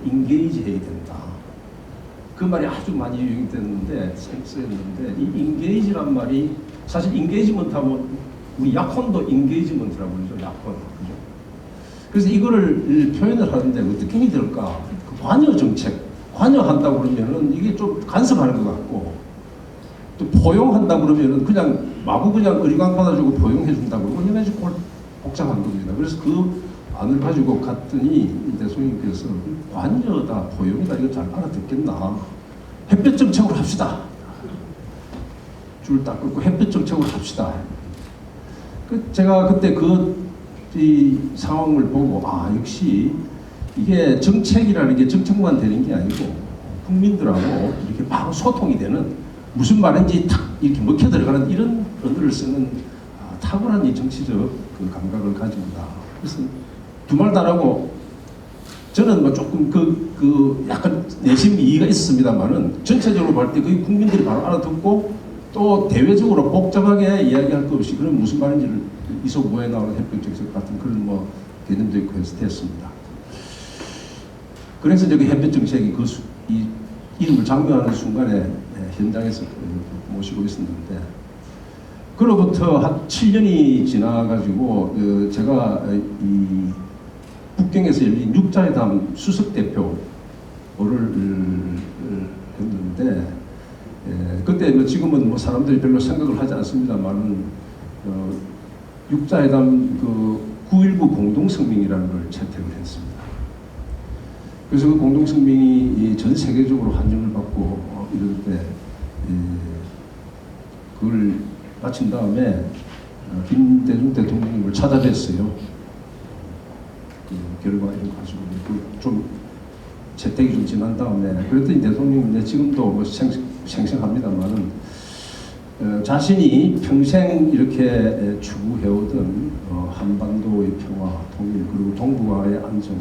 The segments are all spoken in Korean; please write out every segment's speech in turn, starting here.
인게이지 해야 된다. 그 말이 아주 많이 유행됐는데, 쓰였는데, 이 인게이지란 말이 사실 인게이지먼트 하면 우리 약혼도 인게이지먼트라고 그러죠. 약혼. 그죠? 그래서 이거를 표현을 하는데 어떻게 해야 될까? 그 관여 정책, 관여한다고 그러면은 이게 좀 간섭하는 것 같고, 또 포용한다 그러면은 그냥 마구 그냥 의리광 받아주고 포용해 준다고 그러면 이게 아주 복잡한 겁니다. 그래서 그 안을 가지고 갔더니 대통령께서 관여다 포용이다 이거 잘 알아듣겠나? 햇볕 정책으로 합시다. 줄 딱 끊고 햇볕 정책으로 합시다. 제가 그때 이 상황을 보고 역시 이게 정책이라는 게 정책만 되는 게 아니고 국민들하고 이렇게 바로 소통이 되는 무슨 말인지 탁 이렇게 먹혀 들어가는 이런 언어를 쓰는 탁월한 이 정치적 그 감각을 가지고 있다. 그래서 두말 다르고 저는 뭐 조금 약간 내심 이의가 있었습니다만은 전체적으로 볼 때 거의 국민들이 바로 알아듣고 또 대외적으로 복잡하게 이야기할 것 없이 그런 무슨 말인지를 이소모에 나오는 햇볕 정책 같은 그런 뭐 개념도 있고 해서 됐습니다. 그래서 저기 햇볕 정책이 이 이름을 장명하는 순간에 현장에서 모시고 있었는데 그로부터 한 7년이 지나가지고 제가 이 북경에서 열린 육자회담 수석대표를 했는데 그때 뭐 지금은 뭐 사람들이 별로 생각을 하지 않습니다만은 육자회담 9.19 공동성명이라는 걸 채택을 했습니다. 그래서 그 공동성명이 전 세계적으로 환영을 받고 이럴 때 그걸 마친 다음에 김대중 대통령님을 찾아뵀어요. 그 결과 이런 거 가지고 좀 채택이 좀 지난 다음에 그랬더니 대통령이 지금도 뭐 생생합니다만은 자신이 평생 이렇게 추구해오던 한반도의 평화, 통일 그리고 동북아의 안정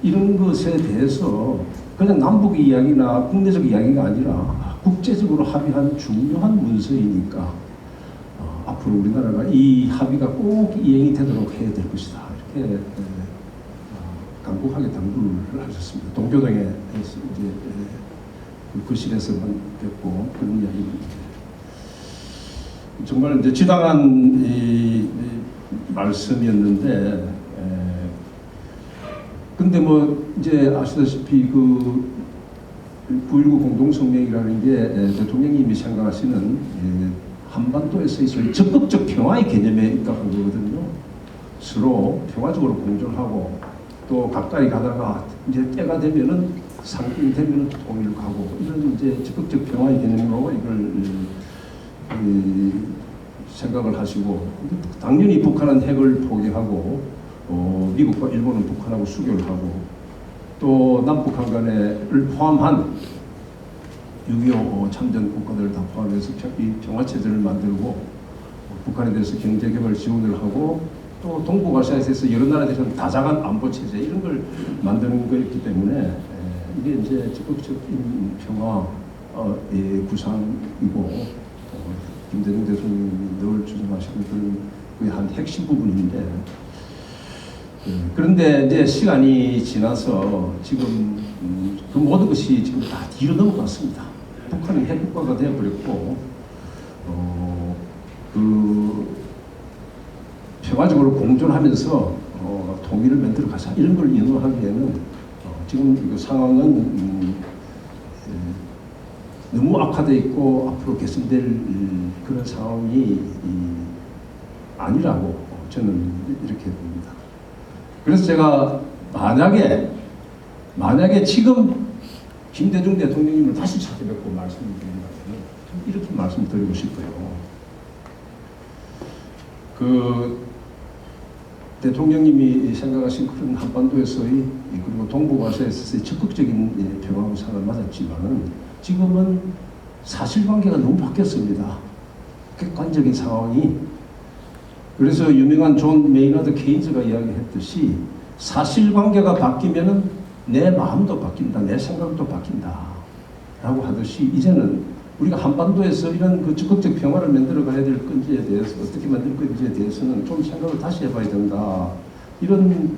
이런 것에 대해서 그냥 남북 이야기나 국내적 이야기가 아니라 국제적으로 합의한 중요한 문서이니까 앞으로 우리나라가 이 합의가 꼭 이행이 되도록 해야 될 것이다. 이렇게 강력하게 당부를 하셨습니다. 동교동에 이제 그 거실에서만 뵙고 그런 이야기입니다. 정말 이제 지당한 이 말씀이었는데, 근데 뭐 이제 아시다시피 그 9.19 공동성명이라는 게 대통령님이 생각하시는 한반도에서의 적극적 평화의 개념에 있다고 보거든요. 서로 평화적으로 공존하고 또 가까이 가다가 이제 때가 되면은 상징이 되면은 통일을 가고 이런 이제 적극적 평화의 개념으로 이걸 생각을 하시고 당연히 북한은 핵을 포기하고 미국과 일본은 북한하고 수교를 하고 또 남북한 간에를 포함한 6.25 참전 국가들을 다 포함해서 이 평화체제를 만들고 북한에 대해서 경제개발 지원을 하고 또 동북아시아에서 여러 나라들은 다자간 안보체제 이런 걸 만드는 거였기 때문에 이게 이제 적극적인 평화의 구상이고 김대중 대통령이 늘 주장하시는 그의 한 핵심 부분인데 그런데 이제 시간이 지나서 지금 그 모든 것이 지금 다 뒤로 넘어갔습니다. 북한이 핵국가가 되어버렸고 평화적으로 공존하면서 통일을 만들어 가자 이런 걸 이루하기에는 지금 그 상황은 너무 악화되어 있고 앞으로 개선될 그런 상황이 아니라고 저는 이렇게 봅니다. 그래서 제가 만약에 지금 김대중 대통령님을 다시 찾아뵙고 말씀을 드린다면 이렇게 말씀드리고 싶어요. 대통령님이 생각하신 그런 한반도에서의 그리고 동북아시아에서의 적극적인 평화 구상을 맞았지만은 지금은 사실관계가 너무 바뀌었습니다. 객관적인 상황이. 그래서 유명한 존 메이너드 케인즈가 이야기했듯이 사실관계가 바뀌면은 내 마음도 바뀐다, 내 생각도 바뀐다 라고 하듯이 이제는 우리가 한반도에서 이런 그 적극적 평화를 만들어 가야 될 건지에 대해서 어떻게 만들 건지에 대해서는 좀 생각을 다시 해봐야 된다 이런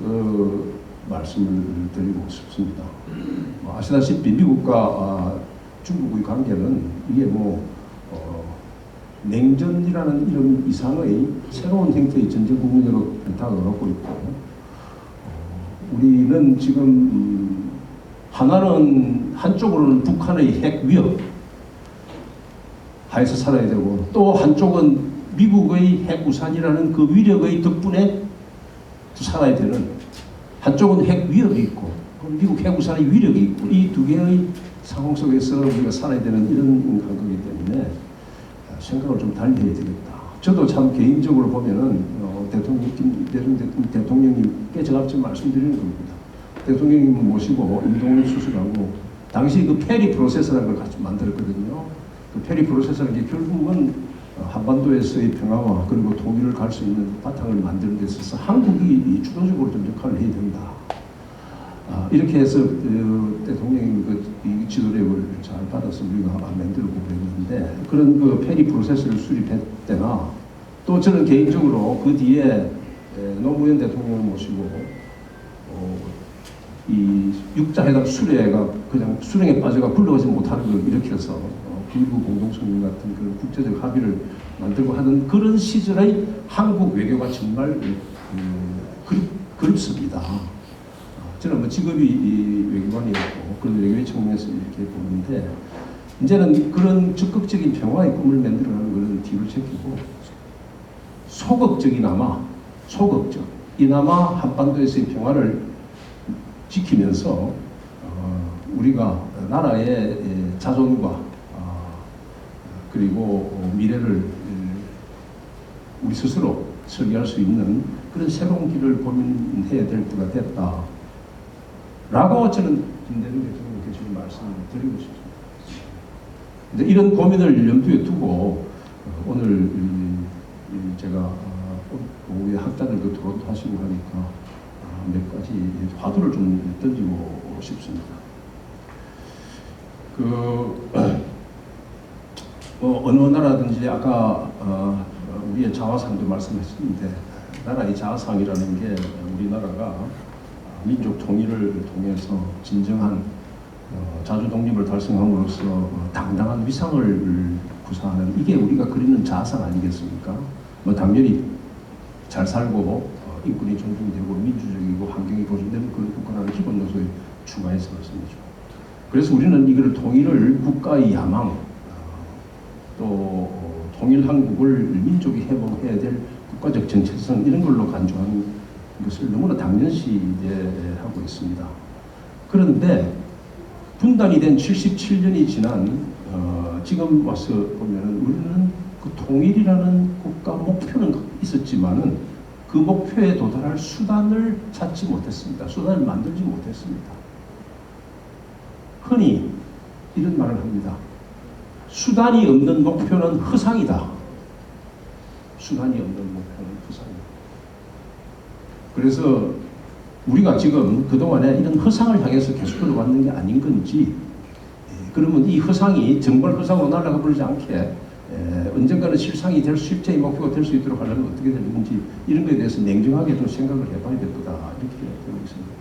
말씀을 드리고 싶습니다. 아시다시피 미국과 중국의 관계는 이게 냉전이라는 이런 이상의 새로운 형태의 전쟁 국면으로 다가가고 있고, 우리는 지금 하나는 한쪽으로는 북한의 핵 위협 하에서 살아야 되고, 또 한쪽은 미국의 핵우산이라는 그 위력의 덕분에 살아야 되는, 한쪽은 핵 위협이 있고 미국 핵우산의 위력이 있고, 이 두 개의 상황 속에서 우리가 살아야 되는 이런 관계이기 때문에 생각을 좀 달리 해야 되겠다. 저도 참 개인적으로 보면은 대통령님께 제가 지금 말씀드리는 겁니다. 대통령님 모시고 임동훈 수석하고 당시 그 페리 프로세서라는 걸 같이 만들었거든요. 그 페리 프로세서는 게 결국은 한반도에서의 평화와 그리고 통일을 갈 수 있는 바탕을 만드는 데 있어서 한국이 주도적으로 좀 역할을 해야 된다. 이렇게 해서 대통령님 그 지도력을 잘 받아서 우리가 만들고 그랬는데, 그런 그 페리 프로세스를 수립했대나, 또 저는 개인적으로 그 뒤에 노무현 대통령을 모시고 이 육자회담 수레가 그냥 수령에 빠져가 굴러가지 못하는 걸 일으켜서 불구 공동성명 같은 그런 국제적 합의를 만들고 하던 그런 시절의 한국 외교가 정말 그립습니다. 저는 직업이 외교관이었고 그런 외교의 측면에서 이렇게 보는데, 이제는 그런 적극적인 평화의 꿈을 만들어가는 것은 뒤로 제끼고 이나마 한반도에서의 평화를 지키면서 우리가 나라의 자존과 그리고 미래를 우리 스스로 설계할 수 있는 그런 새로운 길을 고민해야 될 때가 됐다 라고 저는 김대중 대통령께 지금 말씀을 드리고 싶습니다. 근데 이런 고민을 염두에 두고 오늘 제가 오후에 학자들도 토론하시고 하니까 몇 가지 화두를 좀 던지고 싶습니다. 어느 나라든지 아까 우리의 자화상도 말씀하셨는데, 나라의 자화상이라는 게 우리나라가 민족 통일을 통해서 진정한 자주 독립을 달성함으로써 당당한 위상을 구사하는, 이게 우리가 그리는 자상 아니겠습니까? 당연히 잘 살고 인권이 존중되고 민주적이고 환경이 보존되는 그런 국가라는 기본 요소에 추가해서 말씀이죠. 그래서 우리는 이걸 통일을 국가의 야망, 또 통일 한국을 민족이 회복해야 될 국가적 정체성, 이런 걸로 간주하는 것을 너무나 당연시 하고 있습니다. 그런데 분단이 된 77년이 지난 지금 와서 보면은 우리는 그 통일이라는 국가 목표는 있었지만은 그 목표에 도달할 수단을 찾지 못했습니다. 수단을 만들지 못했습니다. 흔히 이런 말을 합니다. 수단이 없는 목표는 허상이다. 수단이 없는 목표는 허상이다. 그래서 우리가 지금 그동안에 이런 허상을 향해서 계속 흘러왔는 게 아닌 건지, 그러면 이 허상이 정말 허상으로 날아가 버리지 않게 언젠가는 실상이 될 실제의 목표가 될 수 있도록 하려면 어떻게 되는 건지, 이런 것에 대해서 냉정하게 좀 생각을 해봐야 될 거다, 이렇게 되고 있습니다.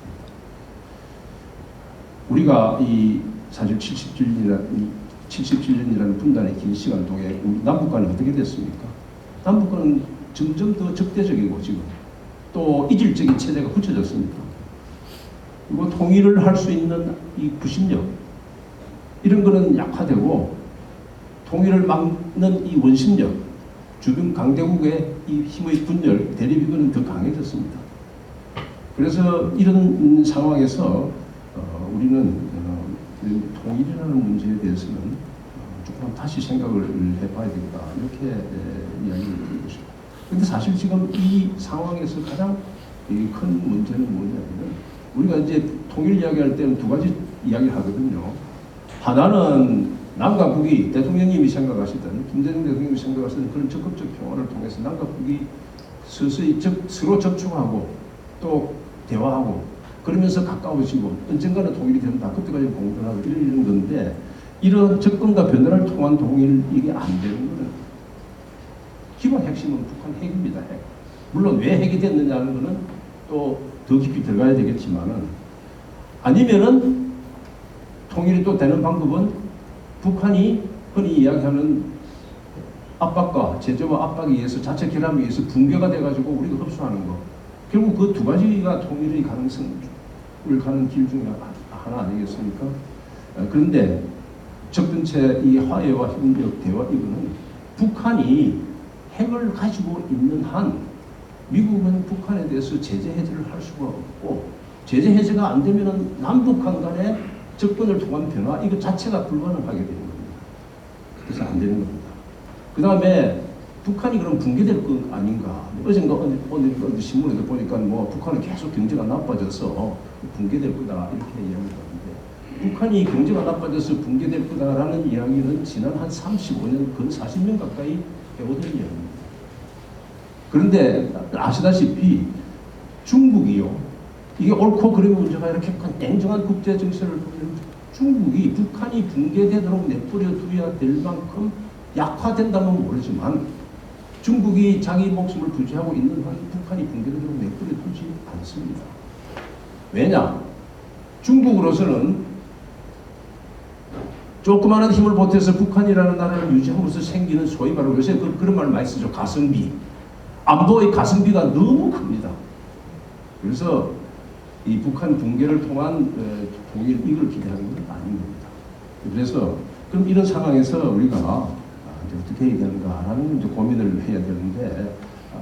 우리가 이 사실 77년이라는 분단의 긴 시간 동안 우리 남북간은 어떻게 됐습니까? 남북간은 점점 더 적대적이고 지금 또 이질적인 체제가 굳혀졌습니다. 그리고 통일을 할 수 있는 이 구심력, 이런 거는 약화되고, 통일을 막는 이 원심력, 주변 강대국의 이 힘의 분열, 대립이거는 더 강해졌습니다. 그래서 이런 상황에서 우리는 통일이라는 문제에 대해서는 조금 다시 생각을 해봐야 되겠다, 이렇게 이야기를 드리고 싶습니다. 그런데 사실 지금 이 상황에서 가장 큰 문제는 뭐냐면, 우리가 이제 통일 이야기할 때는 두 가지 이야기를 하거든요. 하나는 남과 북이, 대통령님이 생각하시던, 김대중 대통령이 생각하시던 그런 적극적 평화를 통해서 남과 북이 서서히 서로 접촉하고 또 대화하고 그러면서 가까워지고 언젠가는 통일이 된다, 그때까지 공존하고 이런 건데, 이런 접근과 변화를 통한 통일, 이게 안 되는 거는 기본 핵심은 북한 핵입니다. 핵. 물론 왜 핵이 됐느냐는 거는 또 더 깊이 들어가야 되겠지만은 아니면은 통일이 또 되는 방법은 북한이 흔히 이야기하는 압박과 제재와 압박에 의해서 자체 결함에 의해서 붕괴가 돼가지고 우리가 흡수하는 거. 결국 그 두 가지가 통일의 가능성을 가는 길 중에 하나 아니겠습니까? 그런데 첫 번째 이 화해와 협력 대화 이거는 북한이 핵을 가지고 있는 한 미국은 북한에 대해서 제재 해제를 할 수가 없고 제재 해제가 안 되면은 남북한 간의 접근을 통한 변화 이거 자체가 불가능하게 되는 겁니다. 그래서 안 되는 겁니다. 그 다음에 북한이 그럼 붕괴될 거 아닌가? 어젠가 어느 신문에도 보니까 뭐 북한은 계속 경제가 나빠져서 붕괴될 거다 이렇게 이야기하는데 북한이 경제가 나빠져서 붕괴될 거다라는 이야기는 지난 한 35년, 근 40년 가까이 해오던 이야기입니다. 그런데 아시다시피 중국이요. 이게 옳고 그름의 문제가 이렇게 냉정한 국제 정세를 보면 중국이 북한이 붕괴되도록 내버려 두어야 될 만큼 약화된다면 모르지만 중국이 자기 목숨을 부지하고 있는 한 북한이 붕괴되도록 내버려 두지 않습니다. 왜냐? 중국으로서는 조그마한 힘을 보태서 북한이라는 나라를 유지함으로써 생기는 소위 말하는 요새 그런 말 많이 쓰죠. 가성비. 안보의 가성비가 너무 큽니다. 그래서 이 북한 붕괴를 통한 통일 이걸 기대하는 건 아닌 겁니다. 그래서 그럼 이런 상황에서 우리가 어떻게 해야 되는가라는 이제 고민을 해야 되는데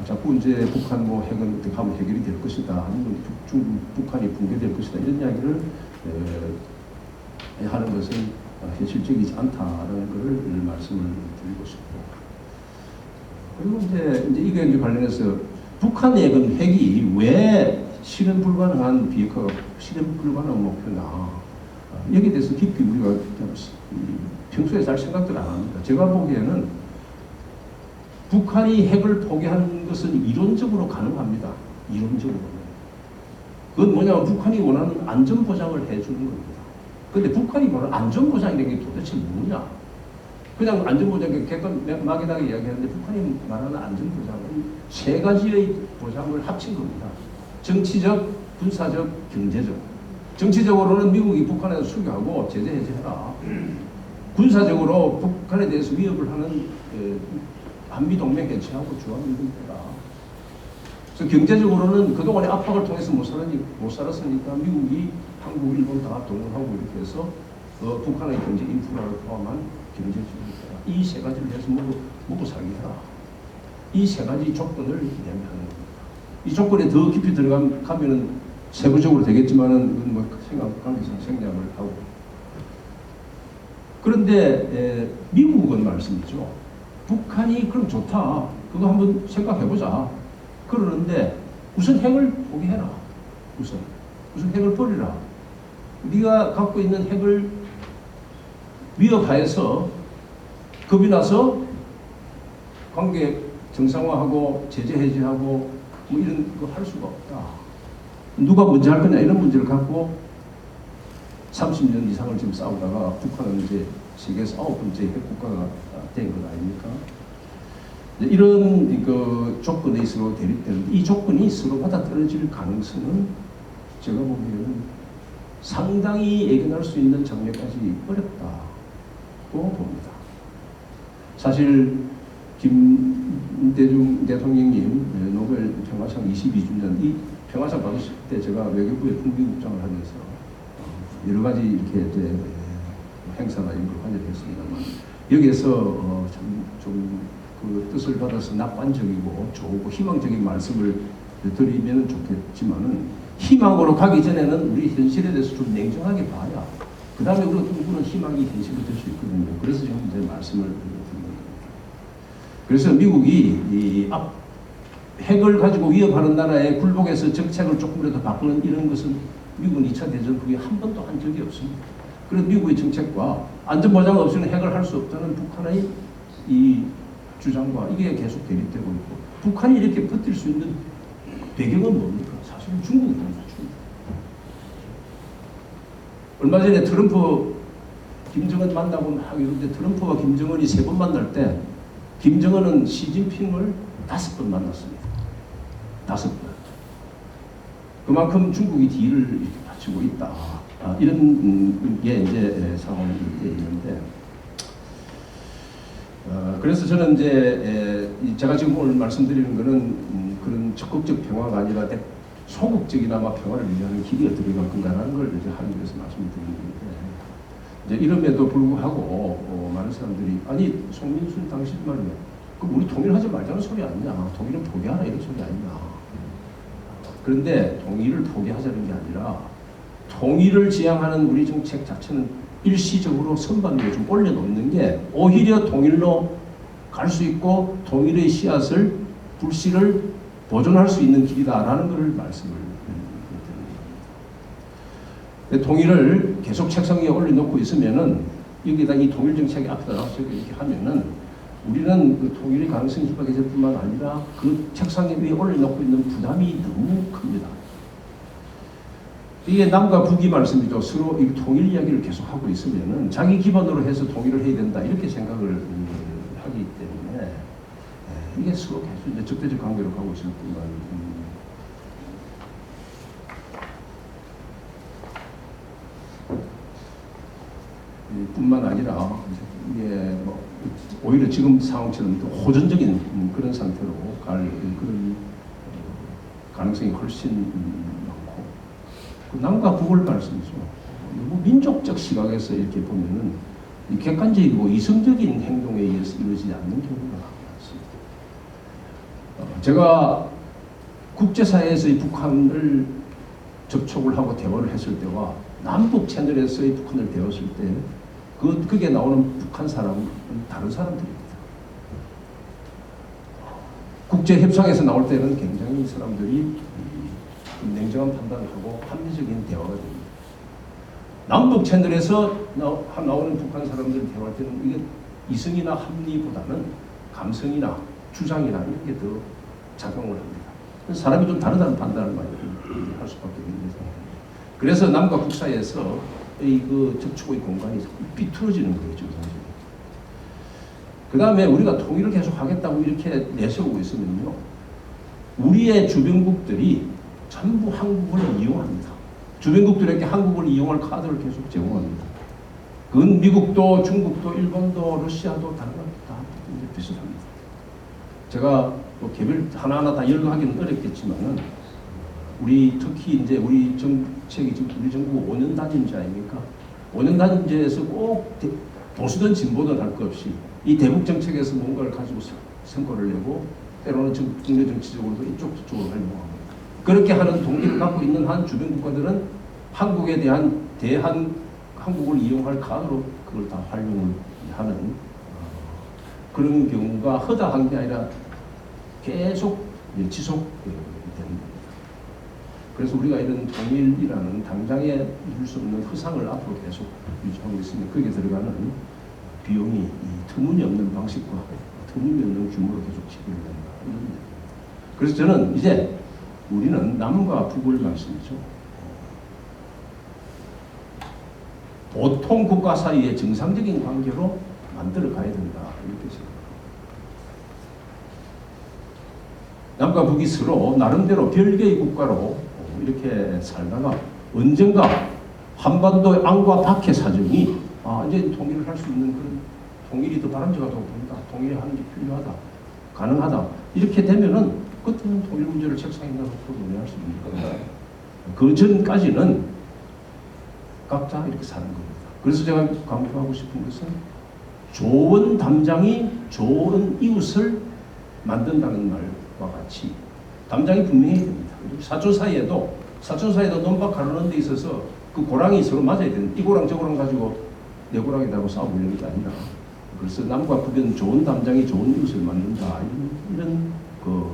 자꾸 이제 북한 뭐 핵은 어떻게 하면 해결이 될 것이다 아니면 북한이 붕괴될 것이다 이런 이야기를 하는 것은 현실적이지 않다라는 것을 말씀을 드리고 싶고 그리고 이제 이게 관련해서 북한의 핵이 왜 실현 불가능한 비핵화가 실현 불가능한 목표나 여기에 대해서 깊이 우리가 평소에 잘 생각들 안 합니다. 제가 보기에는 북한이 핵을 포기하는 것은 이론적으로 가능합니다. 이론적으로. 그건 뭐냐면 북한이 원하는 안전보장을 해주는 겁니다. 근데 북한이 원하는 안전보장이라는 게 도대체 뭐냐? 그냥 안전보장, 객관 막연하게 이야기하는데 북한이 말하는 안전보장은 세 가지의 보장을 합친 겁니다. 정치적, 군사적, 경제적. 정치적으로는 미국이 북한에 수교하고 제재 해제해라. 군사적으로 북한에 대해서 위협을 하는 한미동맹 개최하고 주합을 이루라. 그래서 경제적으로는 그동안의 압박을 통해서 못 살았으니까 미국이 한국, 일본 다 동원하고 이렇게 해서 북한의 경제 인프라를 포함한 경제적으로 이 세 가지를 해서 먹고 살기 해라. 이 세 가지 조건을 이야기하는 겁니다. 이 조건에 더 깊이 들어가면은 세부적으로 되겠지만은 뭐 관계상 생략을 하고. 그런데 미국은 말씀이죠. 북한이 그럼 좋다. 그거 한번 생각해보자. 그러는데 우선 핵을 포기해라. 우선 핵을 버리라. 네가 갖고 있는 핵을 위협하여서 겁이 나서 관계 정상화하고 제재 해제하고 뭐 이런 거 할 수가 없다. 누가 먼저 할 거냐 이런 문제를 갖고 30년 이상을 지금 싸우다가 북한은 이제 세계에서 9번째 핵국가가 된 것 아닙니까? 이런 그 조건에 서로 대립되는데 이 조건이 서로 받아떨어질 가능성은 제가 보기에는 상당히 예견할 수 있는 장면까지 어렵다고 봅니다. 사실 김대중 대통령님 노벨 평화상 22주년 이 평화상 받으실 때 제가 외교부의 풍비국장을 하면서 여러 가지 이렇게 이제 행사나 이런 걸 관여했습니다만 여기에서 참 좀 그 뜻을 받아서 낙관적이고 좋고 희망적인 말씀을 드리면 좋겠지만은 희망으로 가기 전에는 우리 현실에 대해서 좀 냉정하게 봐야 그 다음에 우리가 꿈꾸는 희망이 현실이 될 수 있거든요. 그래서 지금 이제 말씀을 드리는 겁니다. 그래서 미국이 핵을 가지고 위협하는 나라의 굴복에서 정책을 조금이라도 바꾸는 이런 것은 미국은 2차 대전 후에 한 번도 한 적이 없습니다. 그래서 미국의 정책과 안전보장 없이는 핵을 할 수 없다는 북한의 이 주장과 이게 계속 대립되고 있고 북한이 이렇게 버틸 수 있는 배경은 뭡니까? 사실은 중국입니다. 얼마 전에 트럼프 김정은 만나고 하길래 트럼프와 김정은이 3번 만날 때 김정은은 시진핑을 5번 만났습니다. 5번. 그만큼 중국이 뒤를 받치고 있다. 이런 게 이제 상황이 있는데, 그래서 저는 이제 제가 지금 오늘 말씀드리는 것은 그런 적극적 평화가 아니라 소극적이나마 평화를 위하는 길이 어떻게 갈 건가라는 걸 이제 하기 위해서 말씀드리는 건데, 이제 이름에도 불구하고 많은 사람들이 아니 송민순 당신 말이야. 그 우리 통일하지 말자는 소리 아니냐? 통일은 포기하라 이런 소리 아니냐? 그런데 통일을 포기하자는 게 아니라 통일을 지향하는 우리 정책 자체는 일시적으로 선반위에 좀 올려놓는 게 오히려 통일로 갈 수 있고 통일의 씨앗을 불씨를 보존할 수 있는 길이다라는 것을 말씀을 드립니다. 통일을 계속 책상 위에 올려놓고 있으면은 여기다 이 통일 정책이 앞에다 놔서 이렇게 하면은 우리는 그 통일의 가능성이 희박해질 뿐만 아니라 그 책상 위에 올려놓고 있는 부담이 너무 큽니다. 이게 남과 북이 말씀이죠. 서로 이 통일 이야기를 계속 하고 있으면은 자기 기반으로 해서 통일을 해야 된다 이렇게 생각을 하기 때문에 이게 서로 계속 이제 적대적 관계로 가고 있을 뿐만 아니라 이게 뭐 오히려 지금 상황처럼 또 호전적인 그런 상태로 갈 그런 가능성이 훨씬 많고, 그 남과 북을 말씀이죠. 너무 민족적 시각에서 이렇게 보면은 객관적이고 이성적인 행동에 의해서 이루어지지 않는 경우가 많습니다. 제가 국제사회에서의 북한을 접촉을 하고 대화를 했을 때와 남북 채널에서의 북한을 배웠을 때 그게 나오는 북한 사람은 다른 사람들입니다. 국제협상에서 나올 때는 굉장히 이 사람들이 냉정한 판단을 하고 합리적인 대화가 됩니다. 남북 채널에서 나오는 북한 사람들 대화할 때는 이게 이성이나 합리보다는 감성이나 주장이나 이런 게 더 작용을 합니다. 사람이 좀 다르다는 판단을 많이 할 수밖에 없는 상황입니다. 그래서 남과 북 사이에서 그 접촉의 공간이 삐뚤어지는 거죠. 그 다음에 우리가 통일을 계속 하겠다고 이렇게 내세우고 있으면요, 우리의 주변국들이 전부 한국을 이용합니다. 주변국들에게 한국을 이용할 카드를 계속 제공합니다. 그건 미국도 중국도 일본도 러시아도 다른 것 다 비슷합니다. 제가 뭐 개별 하나하나 다 열거하기는 어렵겠지만은 우리 특히 이제 우리 정책이 지금 우리 정부 5년 단임제 아닙니까? 5년 단임제에서 꼭 보수든 진보든 할 것 없이 이 대북 정책에서 뭔가를 가지고 성과를 내고 때로는 국내 정치적으로도 이쪽 저쪽으로 하려고 합니다. 그렇게 하는 동기를 갖고 있는 한 주변 국가들은 한국에 대한 한국을 이용할 카드로 그걸 다 활용을 하는 그런 경우가 허다한 게 아니라 계속 지속됩니다. 그래서 우리가 이런 통일이라는 당장에 이룰 수 없는 허상을 앞으로 계속 유지하고 있으면 거기에 들어가는 비용이 터무니없는 방식과 터무니없는 규모로 계속 지급이 된다. 그래서 저는 이제 우리는 남과 북을 말씀이죠. 보통 국가 사이의 정상적인 관계로 만들어 가야 된다. 이렇게 생각합니다. 남과 북이 서로 나름대로 별개의 국가로 이렇게 살다가 언젠가 한반도의 안과 밖의 사정이 이제 통일을 할 수 있는 그런 통일이 더 바람직하다고 봅니다. 통일하는 게 필요하다. 가능하다. 이렇게 되면은 그때는 통일 문제를 책상에 놔놓고 논의할 수 있는 겁니다. 그 전까지는 각자 이렇게 사는 겁니다. 그래서 제가 강조하고 싶은 것은 좋은 담장이 좋은 이웃을 만든다는 말과 같이 담장이 분명해야 됩니다. 사촌 사이에도 논밭 가르는 데 있어서 그 고랑이 서로 맞아야 되는, 이 고랑 저 고랑 가지고 내 고랑이라고 싸우는 게 아니라, 그래서 남과 북은 좋은 담장이 좋은 이웃을 만든다, 이런 그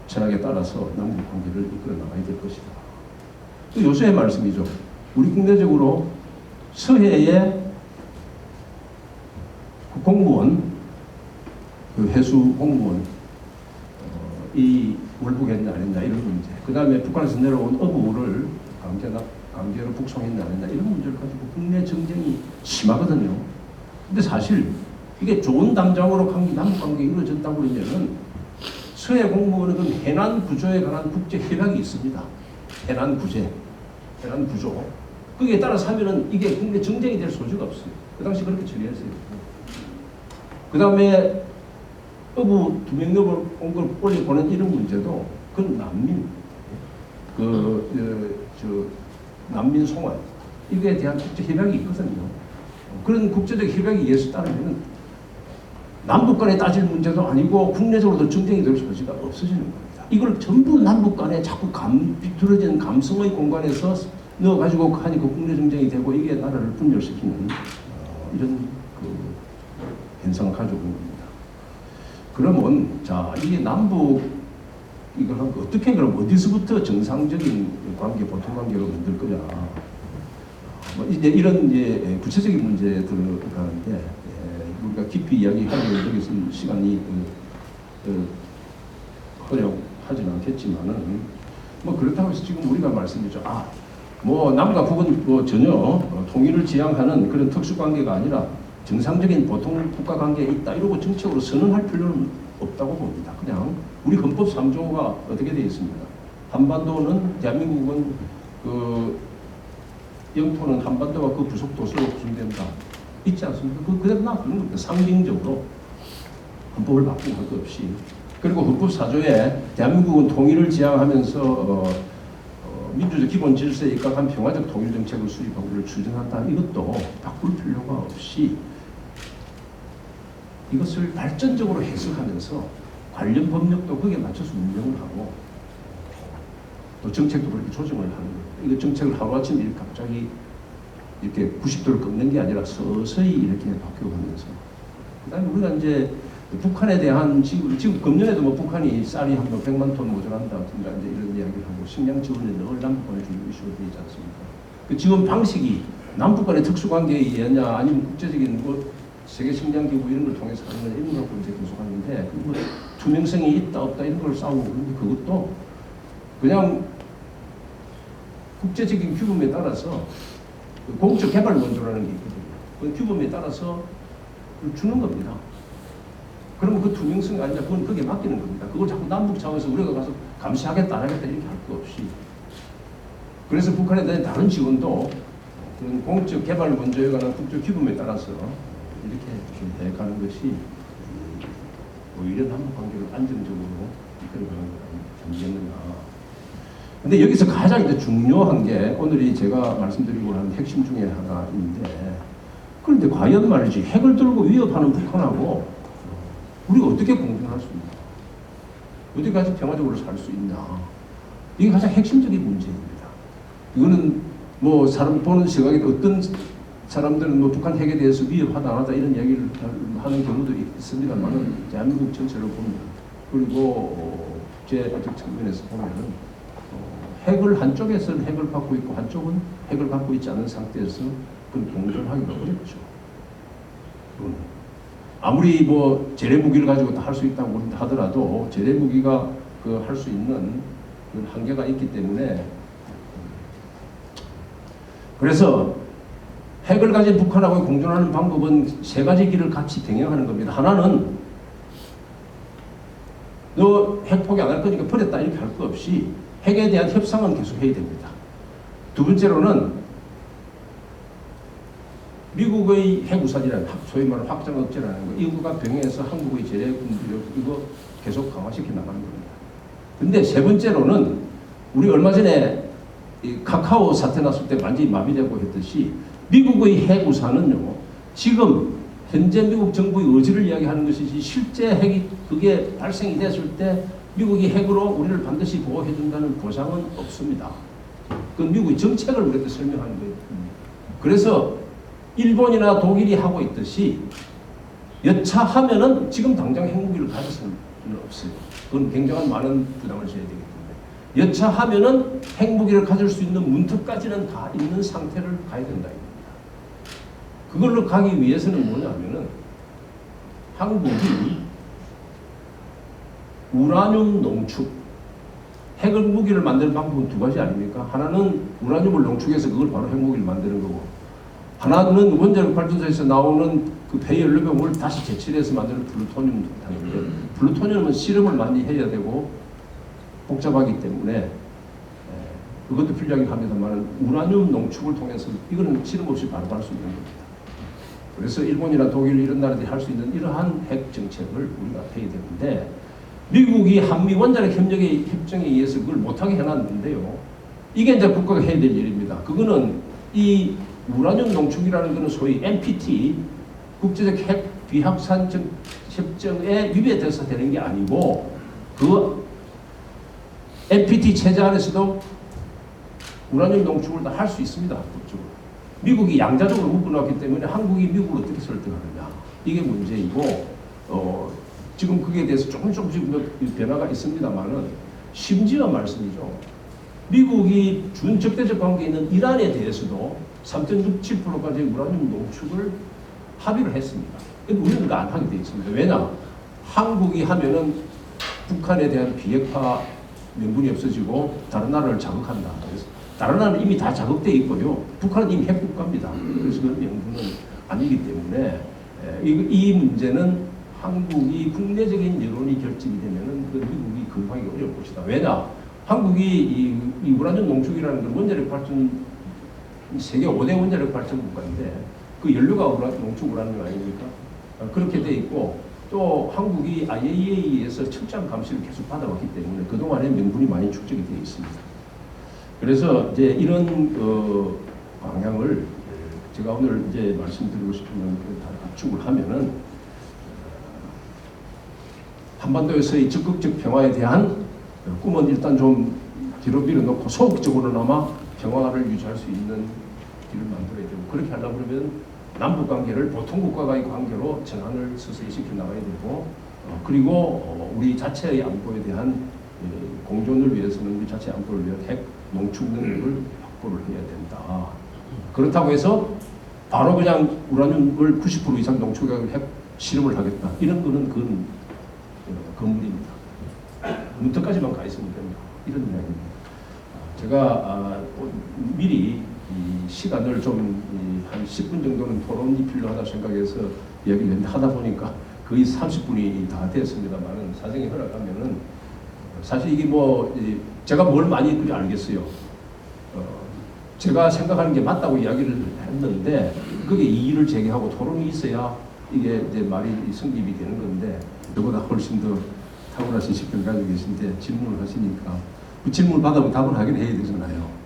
철학에 따라서 남북 관계를 이끌어 나가야 될 것이다. 또 요새의 말씀이죠. 우리 국내적으로 서해의 공무원, 그 해수 공무원 이 월북했냐 안 했냐 이런 문제, 그 다음에 북한에서 내려온 어부를 강제로 북송했냐 안 했냐 이런 문제를 가지고 국내 정쟁이 심하거든요. 근데 사실 이게 좋은 담장으로 남북관계가 이루어졌다고 그러면은 서해 공무원은 그 해난 구조에 관한 국제 협약이 있습니다. 해난 구조. 거기에 따라서 하면은 이게 국내 정쟁이 될 소지가 없어요. 그 당시 그렇게 처리했어요. 그 다음에 어부 2명 온 걸 올려보낸 이런 문제도 그건 난민 송환 이거에 대한 국제 협약이 있거든요. 그런 국제적 협약에 의해서 따르면 남북 간에 따질 문제도 아니고 국내적으로도 정쟁이 될 소지가 없어지는 겁니다. 이걸 전부 남북 간에 자꾸 비틀어진 감성의 공간에서 넣어가지고 하니까 국내 정쟁이 되고 이게 나라를 분열시키는 이런 현상을 가지고 있는 겁니다. 그러면 자 이게 남북 이걸 어떻게 그럼 어디서부터 정상적인 관계, 보통 관계로 만들 거냐? 뭐 이제 이런 이제 구체적인 문제에 들어가는데 우리가 깊이 이야기하기에 여기서 시간이 허용하지는 않겠지만은 뭐 그렇다고 해서 지금 우리가 말씀드렸죠. 뭐 남과 북은 뭐 전혀 통일을 지향하는 그런 특수 관계가 아니라 정상적인 보통 국가 관계에 있다 이러고 정책으로 선언할 필요는 없다고 봅니다. 그냥 우리 헌법 3조가 어떻게 되어 있습니다. 한반도는 대한민국은 그 영토는 한반도와 그 부속 도서로 구성된다. 있지 않습니까? 그대로 놔두는 겁니다. 상징적으로 헌법을 바꾸는 것도 없이. 그리고 헌법 4조에 대한민국은 통일을 지향하면서 민주적 기본 질서에 입각한 평화적 통일 정책을 수립하고 이를 추진한다. 이것도 바꿀 필요가 없이 이것을 발전적으로 해석하면서 관련 법령도 거기에 맞춰서 운영을 하고 또 정책도 그렇게 조정을 하는 거예요. 이거 정책을 하루아침에 이렇게 갑자기 이렇게 90도를 꺾는 게 아니라 서서히 이렇게 바뀌어가면서 그다음에 우리가 이제 북한에 대한 지금 금년에도 뭐 북한이 쌀이 한 100만 톤 모자란다든가 이제 이런 이야기를 하고 식량 지원을 늘 남북 간에 주는 이슈가 되지 않습니까? 그 지원 방식이 남북 간의 특수관계에 의하냐 아니면 국제적인 뭐 세계 식량기구 이런 걸 통해서 하는 건 이런 걸 이제 계속 하는데 뭐 투명성이 있다 없다 이런 걸 싸우고 그런데 그것도 그냥 국제적인 규범에 따라서 공적 개발 원조라는 게 있거든요. 그 규범에 따라서 주는 겁니다. 그러면 그 투명성이 아니라 그건 거기에 맡기는 겁니다. 그걸 자꾸 남북 차원에서 우리가 가서 감시하겠다 안 하겠다 이렇게 할 거 없이 그래서 북한에 대한 다른 지원도 그런 공적 개발 원조에 관한 국제 규범에 따라서 이렇게 해가는 것이 오히려 남북 관계를 안정적으로 이끌어가는 것 아니겠느냐. 근데 여기서 가장 이제 중요한 게 오늘이 제가 말씀드리고 하는 핵심 중에 하나인데 그런데 과연 말이지 핵을 들고 위협하는 북한하고 우리가 어떻게 공존할 수 있나? 어떻게 같이 평화적으로 살 수 있나? 이게 가장 핵심적인 문제입니다. 이거는 뭐 사람 보는 시각에 어떤 사람들은 뭐 북한 핵에 대해서 위협하다 안 하다 이런 이야기를 하는 경우도 있습니다만은 대한민국 전체를 보면 그리고 국제적 측면에서 보면은 핵을 한쪽에서는 핵을 갖고 있고 한쪽은 핵을 갖고 있지 않은 상태에서 그건 공존하기가 어렵죠. 아무리 뭐 재래 무기를 가지고 다 할 수 있다고 하더라도 재래 무기가 그 할 수 있는 그런 한계가 있기 때문에 그래서 핵을 가진 북한하고 공존하는 방법은 세 가지 길을 같이 병행하는 겁니다. 하나는 너 핵 포기 안 할 거니까 버렸다 이렇게 할 거 없이 핵에 대한 협상은 계속 해야 됩니다. 두 번째로는 미국의 핵우산이라는 소위 말하는 확장 억제라는 거 이거가 병행해서 한국의 재래 군부력 이거 계속 강화시켜 나가는 겁니다. 근데 세 번째로는 우리 얼마 전에 이 카카오 사태 났을 때 완전히 마비되고 했듯이 미국의 핵우산은요 지금 현재 미국 정부의 의지를 이야기하는 것이지 실제 핵이 그게 발생이 됐을 때 미국이 핵으로 우리를 반드시 보호해준다는 보장은 없습니다. 그건 미국의 정책을 우리한테 설명하는 거예요. 그래서 일본이나 독일이 하고 있듯이 여차하면은 지금 당장 핵무기를 가질 수는 없어요. 그건 굉장한 많은 부담을 져야 되기 때문에 여차하면은 핵무기를 가질 수 있는 문턱까지는 다 있는 상태를 가야 된다. 그걸로 가기 위해서는 뭐냐면은 한국이 우라늄 농축 핵을 무기를 만드는 방법은 두 가지 아닙니까? 하나는 우라늄을 농축해서 그걸 바로 핵무기를 만드는 거고 하나는 원자력 발전소에서 나오는 그 폐연료병을 다시 제철해서 만드는 플루토늄 탄인데, 플루토늄은 실험을 많이 해야 되고 복잡하기 때문에 그것도 필요하긴 합니다만, 우라늄 농축을 통해서 이거는 실험 없이 바로 할 수 있는 겁니다. 그래서 일본이나 독일 이런 나라들이 할 수 있는 이러한 핵 정책을 우리가 해야 되는데, 미국이 한미 원자력 협정에 의해서 그걸 못하게 해놨는데요. 이게 이제 국가가 해야 될 일입니다. 그거는 이 우라늄 농축이라는 것은 소위 NPT 국제적 핵 비확산 협정에 위배돼서 되는 게 아니고, 그 NPT 체제 안에서도 우라늄 농축을 다 할 수 있습니다. 그쪽으로. 미국이 양자적으로 묶어놨기 때문에 한국이 미국을 어떻게 설득하느냐, 이게 문제이고, 지금 그게 대해서 조금씩 변화가 있습니다만은, 심지어 말씀이죠. 미국이 준적대적 관계에 있는 이란에 대해서도 3.67%까지 우라늄 농축을 합의를 했습니다. 근데 우리는 그거 안 하게 돼 있습니다. 왜냐? 한국이 하면은 북한에 대한 비핵화 명분이 없어지고 다른 나라를 자극한다. 그래서 다른 나라는 이미 다 자극돼 있고요. 북한은 이미 핵국가입니다. 그래서 그런 명분은 아니기 때문에 이 문제는 한국이 국내적인 여론이 결집이 되면은 그 미국이 금방이 어려울 것이다. 왜냐? 한국이 이 우라늄 농축이라는 건 원자력 발전, 세계 5대 원자력 발전 국가인데 그 연료가 농축 우라늄 아닙니까? 그렇게 돼 있고, 또 한국이 IAEA에서 철저한 감시를 계속 받아왔기 때문에 그동안에 명분이 많이 축적이 되어 있습니다. 그래서 이제 이런 방향을 제가 오늘 이제 말씀드리고 싶은 건 압축을 하면은, 한반도에서의 적극적 평화에 대한 꿈은 일단 좀 뒤로 밀어놓고 소극적으로나마 평화를 유지할 수 있는 길을 만들어야 되고, 그렇게 하려고 그러면 남북 관계를 보통 국가와의 관계로 전환을 서서히 시켜 나가야 되고, 그리고 우리 자체의 안보에 대한 공존을 위해서는 우리 자체 안보를 위한 핵 농축 능력을 확보를 해야 된다. 그렇다고 해서 바로 그냥 우라늄을 90% 이상 농축하고 핵 실험을 하겠다, 이런 거는 그건 건물입니다. 문턱까지만 가 있으면 됩니다. 이런 이야기입니다. 제가 미리 이 시간을 좀 한 10분 정도는 토론이 필요하다 생각해서 이야기를 하다 보니까 거의 30분이 다 됐습니다만은, 사정이 허락하면은, 사실 이게 뭐 제가 뭘 많이 알겠어요. 제가 생각하는 게 맞다고 이야기를 했는데, 그게 이의를 제기하고 토론이 있어야 이게 이제 말이 성립이 되는 건데, 저보다 훨씬 더 탁월하신 식견을 가지고 계신데 질문을 하시니까 그 질문을 받아보면 답을 하긴 해야 되잖아요.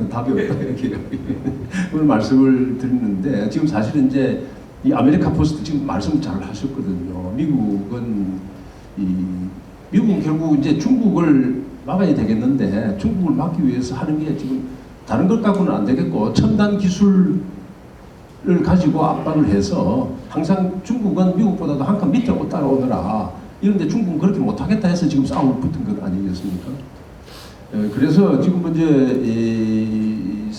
답이 없다 이렇게 오늘 말씀을 드리는데, 지금 사실은 이제 이 아메리카 포스트 지금 말씀 잘 하셨거든요. 미국은 결국 이제 중국을 막아야 되겠는데, 중국을 막기 위해서 하는 게 지금 다른 것 갖고는 안 되겠고, 첨단 기술을 가지고 압박을 해서 항상 중국은 미국보다도 한 칸 밑에 따라오느라, 이런데 중국은 그렇게 못하겠다 해서 지금 싸움을 붙은 것 아니겠습니까? 그래서 지금 이제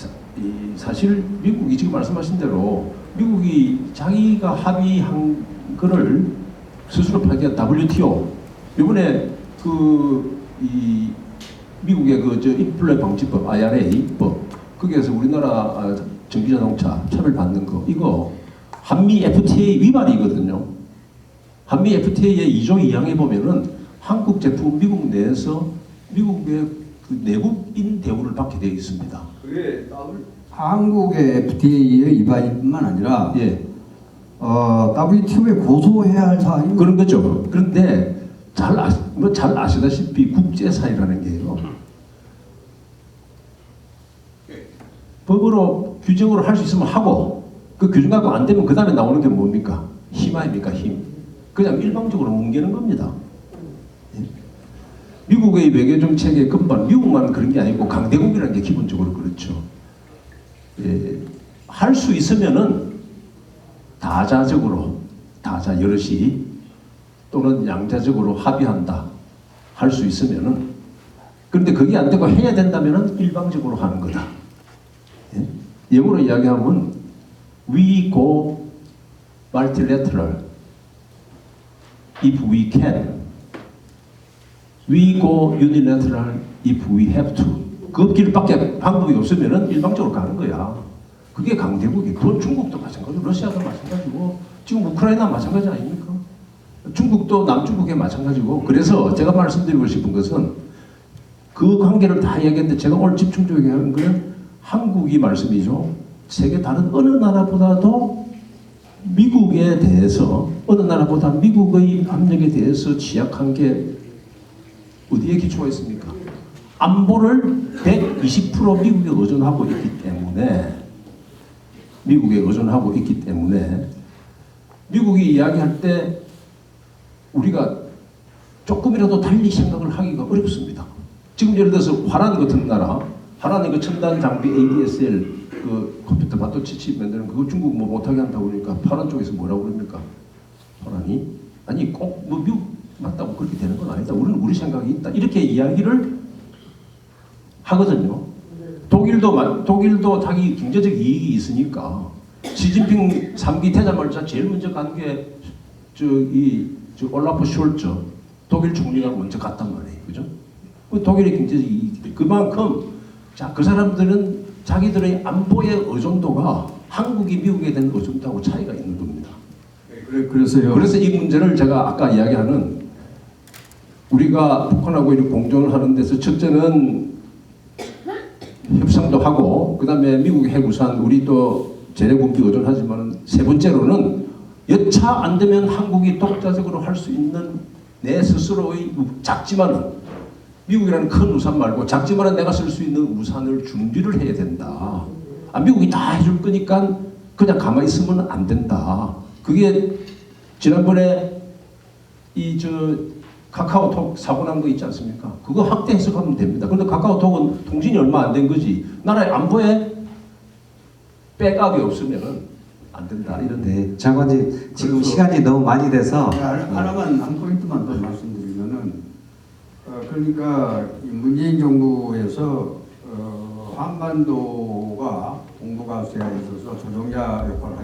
사실 미국이 지금 말씀하신 대로 미국이 자기가 합의한 거를 스스로 파기한 WTO, 이번에 미국의 인플레 방지법 IRA법, 거기에서 우리나라 전기자동차 차별받는 거, 이거 한미 FTA 위반이거든요. 한미 FTA의 2조 2항에 보면은 한국 제품 미국 내에서 미국의 그 내국인 대우를 받게 되어 있습니다. 그게 한국의 FTA의 위반뿐만 아니라, 예, WTO에 고소해야 할 사안이 그런 거죠. 그런데 잘 아시다시피 국제사회라는 게요, 법으로 규정으로 할 수 있으면 하고, 그 규정 갖고 안 되면 그 다음에 나오는 게 뭡니까? 힘 아닙니까? 힘. 그냥 일방적으로 뭉개는 겁니다. 미국의 외교 정책의 근본, 미국만 그런 게 아니고 강대국이라는 게 기본적으로 그렇죠. 할 수 있으면은 다자적으로, 여럿이 또는 양자적으로 합의한다. 할 수 있으면은. 그런데 그게 안 되고 해야 된다면은 일방적으로 하는 거다. 영어로 이야기하면 we go multilateral if we can. We go unilateral if we have to. 그 길밖에 방법이 없으면은 일방적으로 가는 거야. 그게 강대국이. 또 중국도 마찬가지고 러시아도 마찬가지고 지금 우크라이나 마찬가지 아닙니까? 중국도 남중국에 마찬가지고. 그래서 제가 말씀드리고 싶은 것은 그 관계를 다 이야기했는데 제가 오늘 집중적으로 하는 건 한국이 말씀이죠. 세계 다른 어느 나라보다도 미국에 대해서 어느 나라보다 미국의 압력에 대해서 취약한 게 어디에 기초가 있습니까? 안보를 120% 미국에 의존하고 있기 때문에 미국이 이야기할 때 우리가 조금이라도 달리 생각을 하기가 어렵습니다. 지금 예를 들어서 화란 같은 나라, 화란의 그 첨단 장비 ADSL 그 컴퓨터 반도체 칩 만드는 그거 중국 뭐 못하게 한다고 그러니까 화란 쪽에서 뭐라고 그럽니까? 화란이 아니 꼭 뭐 미국 맞다고 그렇게 되는 건 아니다. 우리는 우리 생각이 있다. 이렇게 이야기를 하거든요. 독일도 자기 경제적 이익이 있으니까 시진핑 3기 되자마자 제일 먼저 간 게 올라프 숄츠 독일 총리가 먼저 갔단 말이에요. 그죠? 독일의 경제적 이익 그만큼 자, 그 사람들은 자기들의 안보의 의존도가 한국이 미국에 대한 의존도하고 차이가 있는 겁니다. 그래서요. 그래서 이 문제를 제가 아까 이야기하는 우리가 북한하고 이렇게 공존을 하는 데서 첫째는 협상도 하고 그다음에 미국의 핵우산 우리 또 재래군비 의존하지만 세 번째로는 여차 안 되면 한국이 독자적으로 할 수 있는 내 스스로의 작지만은 미국이라는 큰 우산 말고 작지만은 내가 쓸 수 있는 우산을 준비를 해야 된다. 미국이 다 해줄 거니까 그냥 가만히 있으면 안 된다. 그게 지난번에 카카오톡 사고 난 거 있지 않습니까? 그거 확대 해석하면 됩니다. 그런데 카카오톡은 통신이 얼마 안 된 거지. 나라의 안보에 백업이 없으면은 안 된다. 이런데. 네, 장관님 지금 시간이 너무 많이 돼서 하나만 한 포인트만 더 말씀드리면은 그러니까 이 문재인 정부에서 한반도가 동북아시아에 있어서 조종자 역할을